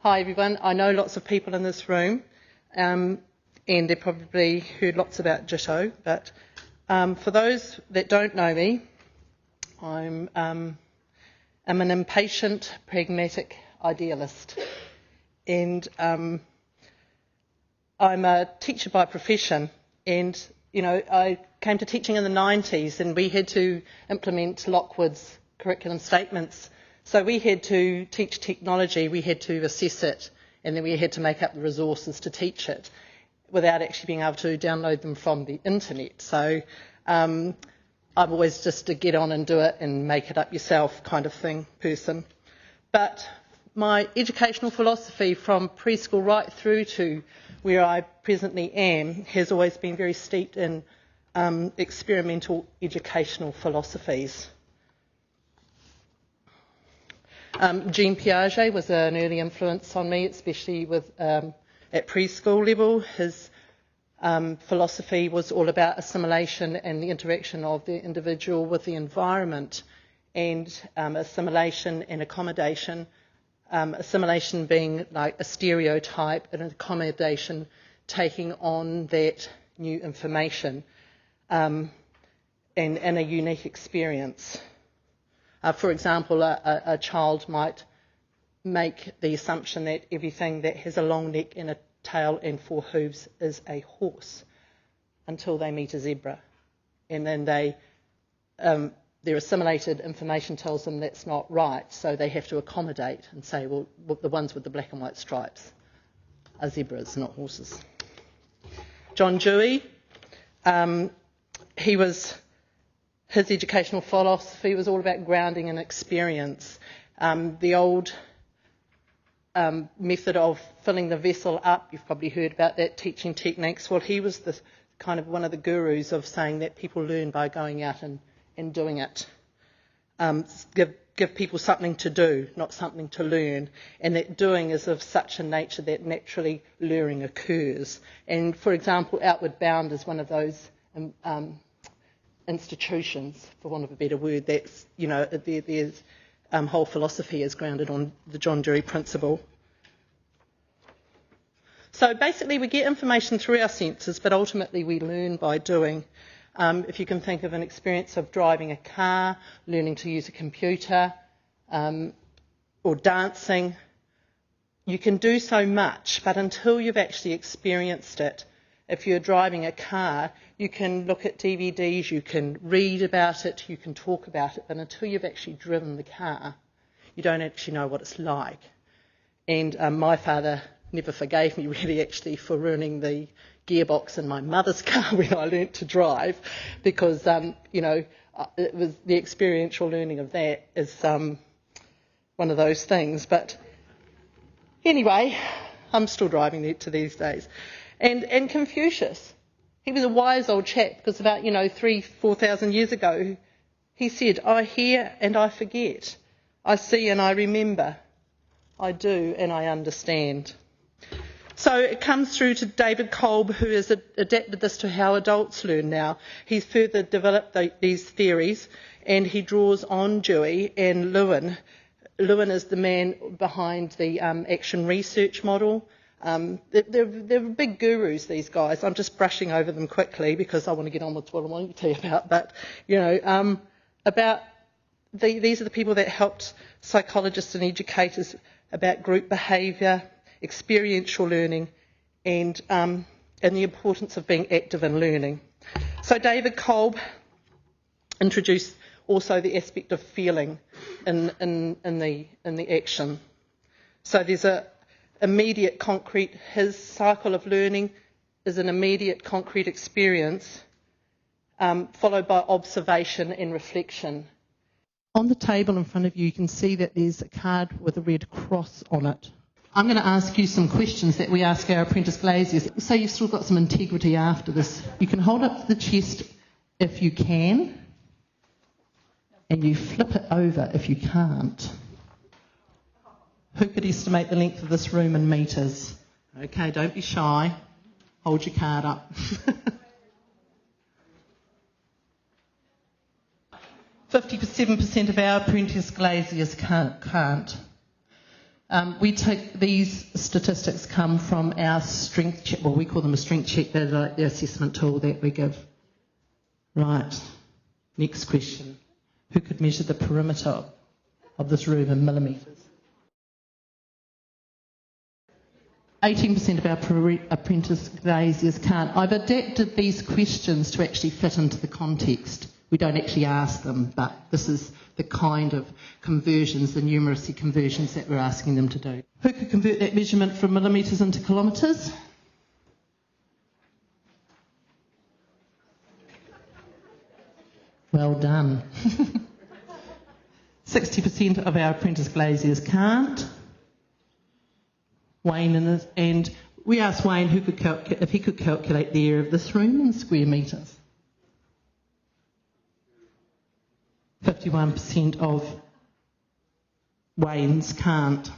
Hi everyone, I know lots of people in this room and they've probably heard lots about JITO, but for those that don't know me, I'm an impatient, pragmatic idealist, and I'm a teacher by profession, and I came to teaching in the 90s and we had to implement Lockwood's curriculum statements. So we had to teach technology, we had to assess it, and then we had to make up the resources to teach it without actually being able to download them from the internet. So I'm always just a get on and do it and make it up yourself kind of thing person. But my educational philosophy from preschool right through to where I presently am has always been very steeped in experimental educational philosophies. Jean Piaget was an early influence on me, especially with at preschool level. His philosophy was all about assimilation and the interaction of the individual with the environment, and assimilation and accommodation. Assimilation being like a stereotype and accommodation taking on that new information and a unique experience. For example, a child might make the assumption that everything that has a long neck and a tail and 4 hooves is a horse until they meet a zebra. And then their assimilated information tells them that's not right, so they have to accommodate and say, well, the ones with the black and white stripes are zebras, not horses. John Dewey, his educational philosophy was all about grounding and experience. The old method of filling the vessel up, you've probably heard about that, teaching techniques. Well, he was the kind of one of the gurus of saying that people learn by going out and doing it. Give people something to do, not something to learn. And that doing is of such a nature that naturally learning occurs. And, for example, Outward Bound is one of those institutions, for want of a better word, that's, their whole philosophy is grounded on the John Dewey principle. So basically we get information through our senses, but ultimately we learn by doing. If you can think of an experience of driving a car, learning to use a computer, or dancing, you can do so much, but until you've actually experienced it, if you're driving a car, you can look at DVDs, you can read about it, you can talk about it, but until you've actually driven the car, you don't actually know what it's like. And my father never forgave me really actually for ruining the gearbox in my mother's car when I learnt to drive, because it was the experiential learning of that is one of those things. But anyway, I'm still driving it to these days. And Confucius, he was a wise old chap, because about 3,000-4,000 years ago he said, I hear and I forget, I see and I remember, I do and I understand. So it comes through to David Kolb, who has adapted this to how adults learn now. He's further developed these theories, and he draws on Dewey and Lewin. Lewin is the man behind the action research model. They're big gurus, these guys. I'm just brushing over them quickly because I want to get on with what I want to tell you about. But, these are the people that helped psychologists and educators about group behaviour, experiential learning, and the importance of being active in learning. So David Kolb introduced also the aspect of feeling in the action. So there's a immediate concrete, his cycle of learning is an immediate concrete experience followed by observation and reflection. On the table in front of you, you can see that there's a card with a red cross on it. I'm going to ask you some questions that we ask our apprentice glaziers. So you've still got some integrity after this. You can hold up the chest if you can, and you flip it over if you can't. Who could estimate the length of this room in metres? Okay, don't be shy. Hold your card up. 57% of our apprentice glaziers can't. We take these statistics come from our strength check. Well, we call them a strength check. They're like the assessment tool that we give. Right. Next question. Who could measure the perimeter of this room in millimetres? 18% of our apprentice glaziers can't. I've adapted these questions to actually fit into the context. We don't actually ask them, but this is the kind of conversions, the numeracy conversions that we're asking them to do. Who could convert that measurement from millimetres into kilometres? Well done. 60% of our apprentice glaziers can't. Wayne and we asked Wayne if he could calculate the area of this room in square metres. 51% of Wayne's can't.